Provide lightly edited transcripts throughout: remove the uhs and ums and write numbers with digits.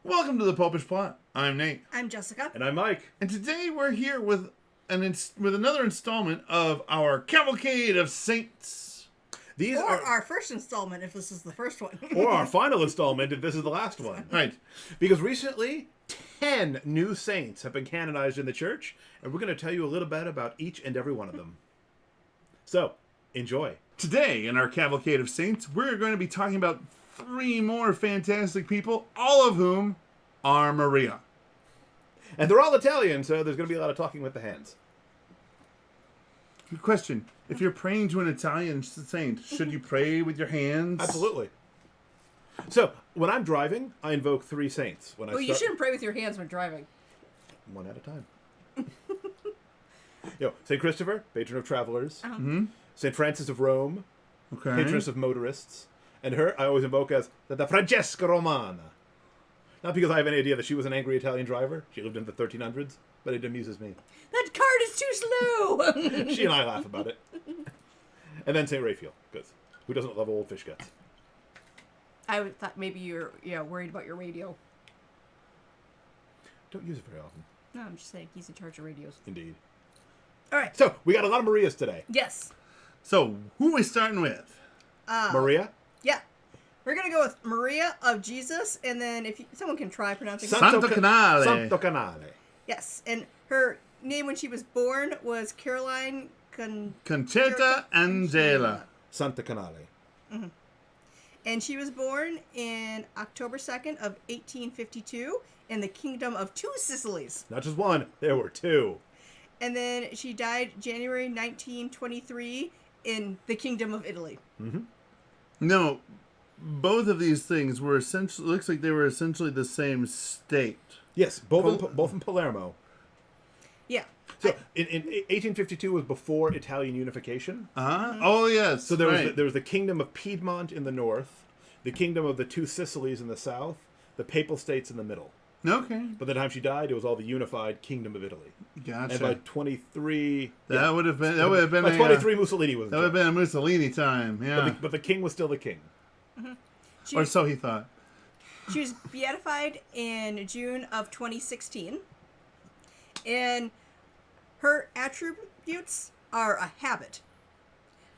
Welcome to the Popish plot. I'm Nate. I'm Jessica. And I'm Mike. And today we're here with another installment of our Cavalcade of Saints. These Or are our first installment, if this is the first one. or our final installment if this is the last one. Right. Because recently, 10 new saints have been canonized in the church, and we're going to tell you a little bit about each and every one of them. So, enjoy. Today in our Cavalcade of Saints, we're going to be talking about 3 more fantastic people, all of whom are Maria. And they're all Italian, so there's going to be a lot of talking with the hands. Good question. If you're praying to an Italian saint, should you pray with your hands? Absolutely. So, when I'm driving, I invoke 3 saints. Well, you shouldn't pray with your hands when driving. One at a time. St. Christopher, patron of travelers. Mm-hmm. St. Francis of Rome, Okay. patroness of motorists. And her, I always invoke as the Francesca Romana. Not because I have any idea that she was an angry Italian driver. She lived in the 1300s, but it amuses me. That cart is too slow! She and I laugh about it. And then St. Raphael, because who doesn't love old fish guts? I thought maybe you're worried about your radio. Don't use it very often. No, I'm just saying he's in charge of radios. Indeed. All right. So, we got a lot of Marias today. Yes. So, who are we starting with? Maria? Yeah. We're going to go with Maria of Jesus, and then if someone can try pronouncing it. Santocanale. Santocanale. Yes. And her name when she was born was Caroline Concetta Angela. Santocanale. Mm-hmm. And she was born in October 2nd of 1852 in the Kingdom of Two Sicilies. Not just one, there were 2. And then she died January 1923 in the Kingdom of Italy. Mm-hmm. No, both of these things were essentially, looks like they were essentially the same state. Yes, both in Palermo. Yeah. So, in 1852 was before Italian unification. Uh-huh. Oh, yes. So there was the Kingdom of Piedmont in the north, the Kingdom of the Two Sicilies in the south, the Papal States in the middle. Okay. By the time she died, it was all the unified Kingdom of Italy. Gotcha. And by 23, that would have been by 23 Mussolini was. That would have been a Mussolini time. Yeah. But the king was still the king. Mm-hmm. Or so he thought. She was beatified in June of 2016. And her attributes are a habit.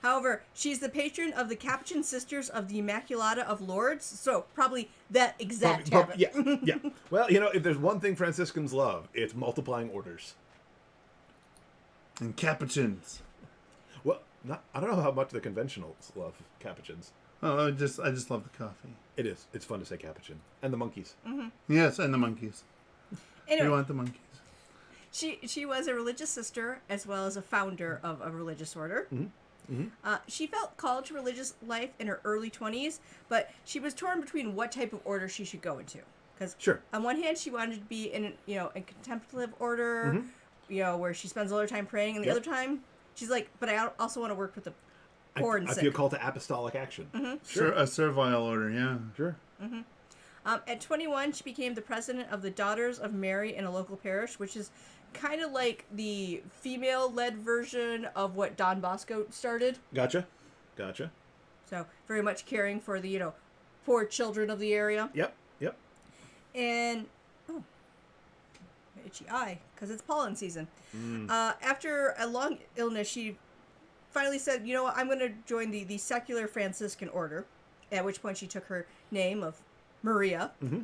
However, she's the patron of the Capuchin Sisters of the Immaculata of Lourdes, so probably that exact habit. Yeah. Well, if there's one thing Franciscans love, it's multiplying orders. And Capuchins. Well, I don't know how much the conventionals love Capuchins. Oh, I just love the coffee. It is. It's fun to say Capuchin. And the monkeys. Mm-hmm. Yes, and the monkeys. Anyway, We want the monkeys. she was a religious sister as well as a founder of a religious order. Mm-hmm. Mm-hmm. She felt called to religious life in her early 20s, but she was torn between what type of order she should go into. Because Sure. on one hand, she wanted to be in a contemplative order, where she spends all her time praying, and the other time, she's like, but I also want to work with the poor and I sick. feel called to apostolic action. Mm-hmm. Sure. A servile order, yeah. Sure. Mm-hmm. At 21, she became the president of the Daughters of Mary in a local parish, which is kind of like the female-led version of what Don Bosco started. Gotcha. So very much caring for the, poor children of the area. Yep. And, itchy eye, because it's pollen season. After a long illness, she finally said, I'm going to join the secular Franciscan order, at which point she took her name of Maria. Mm-hmm.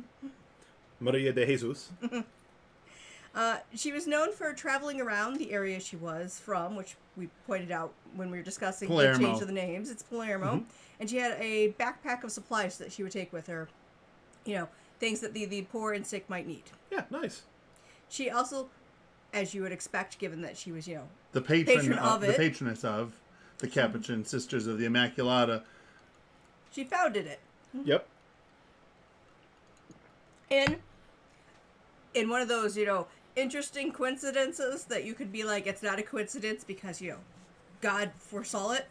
Maria de Jesus. She was known for traveling around the area she was from, which we pointed out when we were discussing the change of the names. It's Palermo. Mm-hmm. And she had a backpack of supplies that she would take with her, things that the poor and sick might need. Yeah, nice. She also, as you would expect, given that she was, the patroness of the Capuchin Sisters of the Immaculata. She founded it. Yep. And in one of those, interesting coincidences that you could be like, it's not a coincidence because, God foresaw it.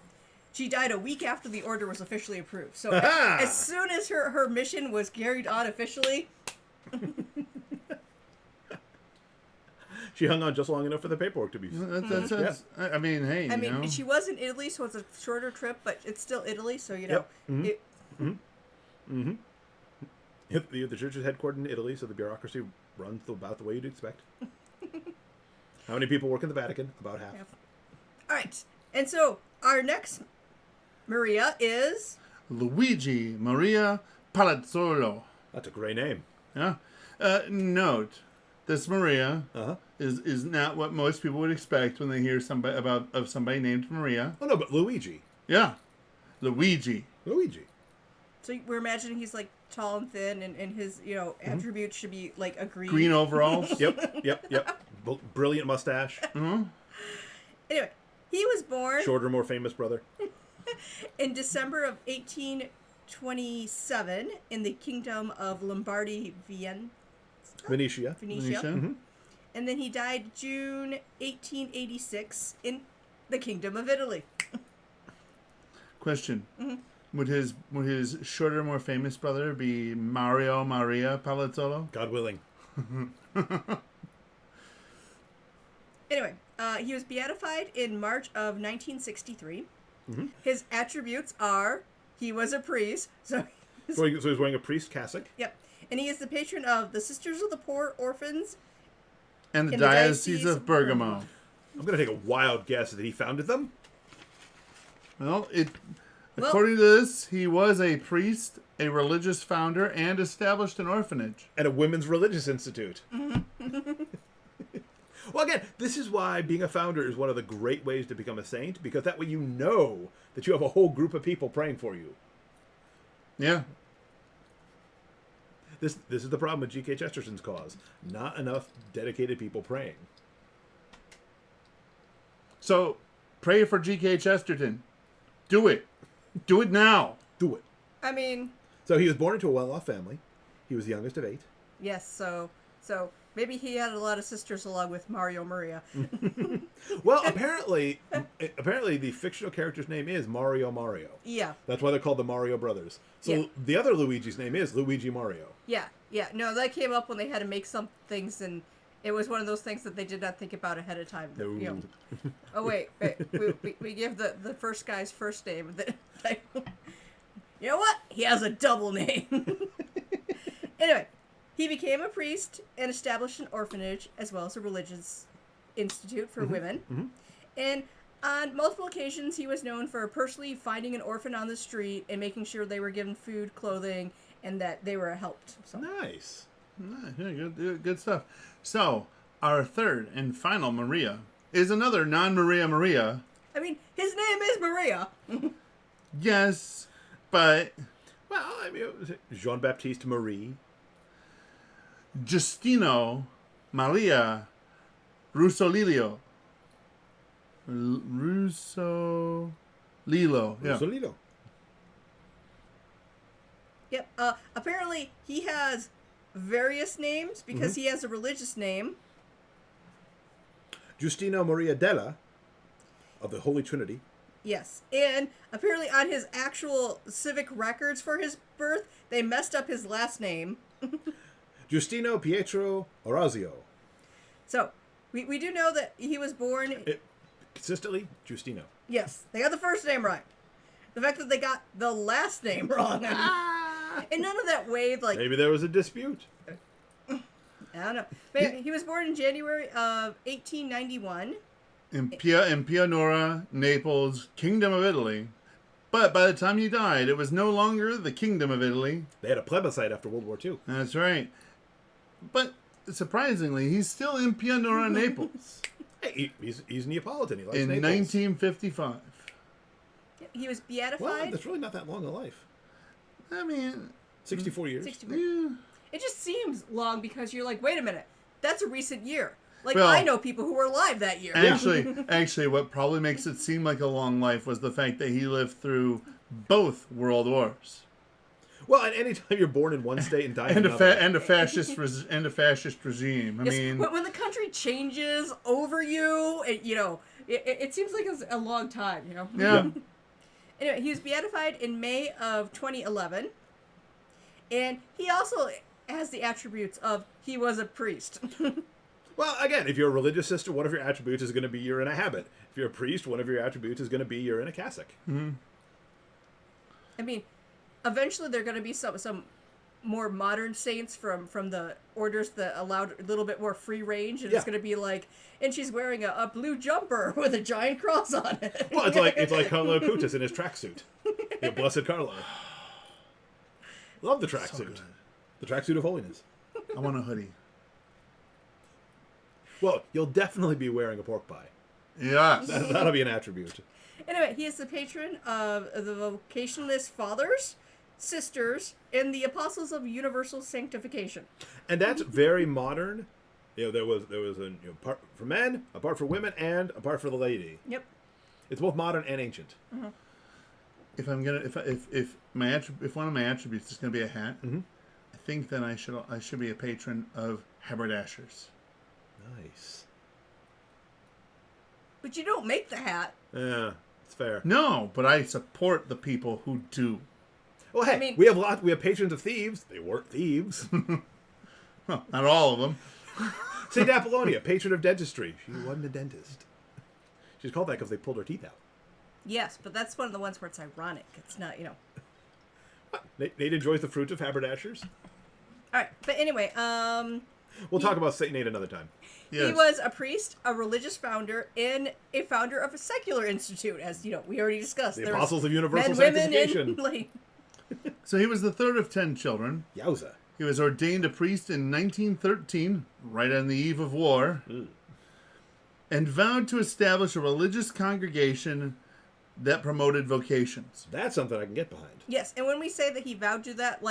She died a week after the order was officially approved. So as soon as her mission was carried on officially... She hung on just long enough for the paperwork to be... I mean, hey, she was in Italy, so it's a shorter trip, but it's still Italy, so, Yep. Mm-hmm. The church is headquartered in Italy, so the bureaucracy runs about the way you'd expect. How many people work in the Vatican? About half. All right. And so our next Maria is... Luigi Maria Palazzolo. That's a great name. Yeah. Note, this Maria Uh-huh. is not what most people would expect when they hear somebody named Maria. Oh, no, but Luigi. Yeah. Luigi. Luigi. So we're imagining he's like tall and thin, and his attributes should be like a green. Green overalls. Yep. Brilliant mustache. Mm-hmm. Anyway, he was born Shorter, more famous brother. in December of 1827 in the Kingdom of Lombardy, Venetia. Venetia. Mm-hmm. And then he died June 1886 in the Kingdom of Italy. Question. Mm-hmm. Would his shorter, more famous brother be Mario Maria Palazzolo? God willing. Anyway, he was beatified in March of 1963. Mm-hmm. His attributes are he was a priest, So he's wearing a priest cassock. yep, and he is the patron of the Sisters of the Poor, orphans. And the In the Diocese Diocese of Bergamo. I'm going to take a wild guess that he founded them. Well, according to this, he was a priest, a religious founder, and established an orphanage. And a women's religious institute. Well, again, this is why being a founder is one of the great ways to become a saint, because that way you know that you have a whole group of people praying for you. Yeah. This is the problem with G.K. Chesterton's cause. Not enough dedicated people praying. So, pray for G.K. Chesterton. Do it. Do it now. Do it. I mean, So he was born into a well-off family. He was the youngest of 8. yes, so maybe he had a lot of sisters along with Mario Maria. Well, apparently the fictional character's name is Mario. Yeah. That's why they're called the Mario brothers. So Yeah. the other Luigi's name is Luigi Mario. Yeah. No, that came up when they had to make some things, and it was one of those things that they did not think about ahead of time. No. Oh, wait. We give the first guy's first name. You know what? He has a double name. Anyway, he became a priest and established an orphanage as well as a religious institute for women. Mm-hmm. And on multiple occasions, he was known for personally finding an orphan on the street and making sure they were given food, clothing, and that they were helped. So. Nice. Yeah, good stuff. So, our third and final Maria is another non-Maria Maria. I mean, his name is Maria. Yes, but Well, I mean, Jean-Baptiste Marie. Giustino Maria Russolillo. Russolillo. Yeah. Russolillo. Yep. Apparently, he has various names because he has a religious name. Giustino Maria Della of the Holy Trinity. Yes. And apparently, on his actual civic records for his birth, they messed up his last name. Giustino Pietro Orazio. So, we do know that he was born... Consistently, Giustino. Yes, they got the first name right. The fact that they got the last name wrong. And none of that weighed, like... Maybe there was a dispute. I don't know. But he was born in January of 1891. In Pianura, Naples, Kingdom of Italy. But by the time he died, it was no longer the Kingdom of Italy. They had a plebiscite after World War II. That's right. But surprisingly, he's still in Pianura, Naples. Hey, he's Neapolitan. He likes In Naples. 1955. He was beatified. Well, that's really not that long a life. I mean, 64 years. 64. yeah. It just seems long because you're like, wait a minute, that's a recent year. Like, Well, I know people who were alive that year. Actually, what probably makes it seem like a long life was the fact that he lived through both world wars. Well, at any time you're born in one state and die in And another. a fascist regime. I Yes, mean, when the country changes over you, it seems like it's a long time, yeah. Anyway, he was beatified in May of 2011. And he also has the attributes of he was a priest. Well, again, if you're a religious sister, one of your attributes is going to be you're in a habit. If you're a priest, one of your attributes is going to be you're in a cassock. Mm-hmm. I mean, eventually there are going to be some more modern saints from the orders that allowed a little bit more free range, and it's going to be like, and she's wearing a blue jumper with a giant cross on it. Well, it's like Carlo Acutis in his tracksuit. Blessed Carlo. Love the tracksuit. The tracksuit of holiness. I want a hoodie. Well, you'll definitely be wearing a pork pie. Yes. That'll be an attribute. Anyway, he is the patron of the vocationalist fathers, sisters, and the apostles of universal sanctification. And that's very modern. There was a part for men, a part for women, and a part for the lady. Yep. It's both modern and ancient. Mm-hmm. If I'm gonna if one of my attributes is gonna be a hat, I think then I should be a patron of haberdashers. Nice. But you don't make the hat. Yeah, it's fair. No, but I support the people who do. Well, hey, we have patrons of thieves. They weren't thieves. Well, not all of them. Saint Apollonia, patron of dentistry. She wasn't a dentist. She's called that because they pulled her teeth out. Yes, but that's one of the ones where it's ironic. It's not, Nate enjoys the fruits of haberdashers. All right, but anyway, we'll talk about Saint Nate another time. Yes. He was a priest, a religious founder, and a founder of a secular institute, as we already discussed. The There Apostles was of Universal men, women, Sanctification. and So he was the third of 10 children. Yowza. He was ordained a priest in 1913, right on the eve of war, and vowed to establish a religious congregation that promoted vocations. That's something I can get behind. Yes, and when we say that he vowed to that,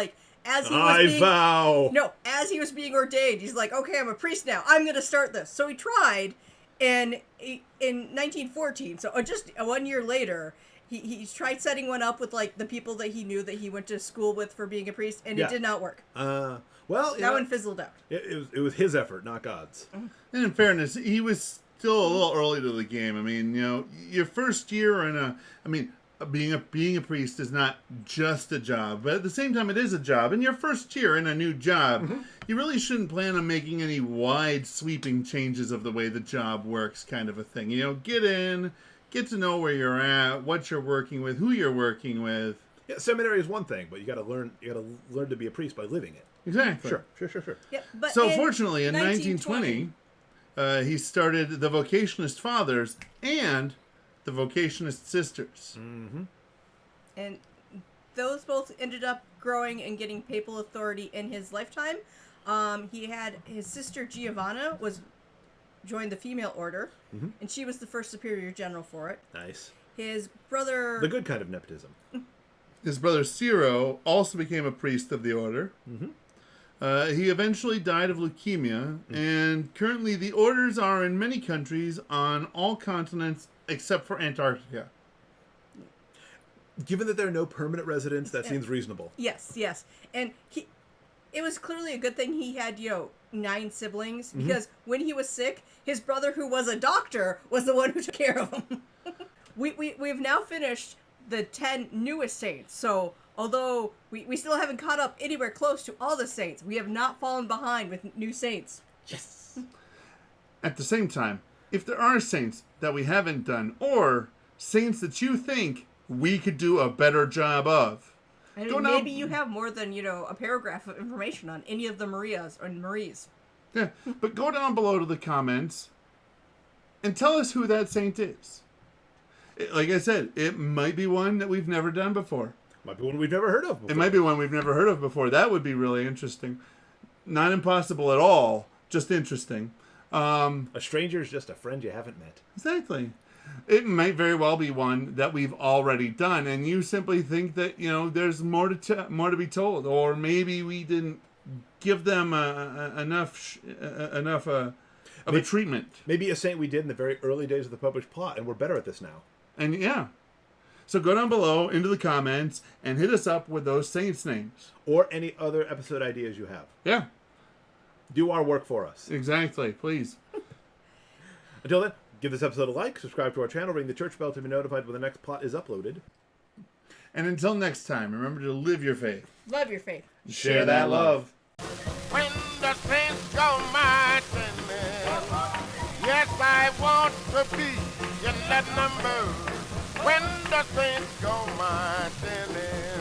as he was I vow. No, as he was being ordained, he's like, okay, I'm a priest now. I'm going to start this. So he tried, and in 1914, so just 1 year later, he tried setting one up with the people that he knew that he went to school with for being a priest, and it did not work. Well, that one fizzled out. It was his effort, not God's. And in fairness, he was still a little early to the game. I mean, your first year being a priest is not just a job, but at the same time, it is a job. And your first year in a new job, you really shouldn't plan on making any wide, sweeping changes of the way the job works, kind of a thing. Get in, get to know where you're at, what you're working with, who you're working with. Yeah, seminary is one thing, but you got to learn to be a priest by living it. Exactly. Sure. Yep, but So fortunately, in 1920, he started the Vocationist Fathers and the Vocationist Sisters. Mm-hmm. And those both ended up growing and getting papal authority in his lifetime. He had his sister Giovanna joined the female order, and she was the first superior general for it. Nice. His brother... The good kind of nepotism. His brother Ciro also became a priest of the order. He eventually died of leukemia, and currently the orders are in many countries on all continents except for Antarctica. Given that there are no permanent residents, that seems reasonable. Yes. And it was clearly a good thing he had, 9 siblings, because when he was sick, his brother, who was a doctor, was the one who took care of him. We've now finished the 10 newest saints, so although we still haven't caught up anywhere close to all the saints, we have not fallen behind with new saints. Yes. At the same time, if there are saints that we haven't done, or saints that you think we could do a better job of, maybe you have more than, a paragraph of information on any of the Marias or Maries. Yeah, but go down below to the comments and tell us who that saint is. Like I said, it might be one that we've never done before. Might be one we've never heard of before. It might be one we've never heard of before. That would be really interesting. Not impossible at all, just interesting. A stranger is just a friend you haven't met. Exactly. It might very well be one that we've already done, and you simply think that there's more to be told, or maybe we didn't give them enough of a treatment. Maybe a saint we did in the very early days of the Popish plot, and we're better at this now. And yeah. So go down below into the comments and hit us up with those saints' names. Or any other episode ideas you have. Yeah. Do our work for us. Exactly. Please. Until then, give this episode a like, subscribe to our channel, ring the church bell to be notified when the next plot is uploaded. And until next time, remember to live your faith. Love your faith. Share that love. When the saints go marching in, yes, I want to be in that number. When the saints go marching in.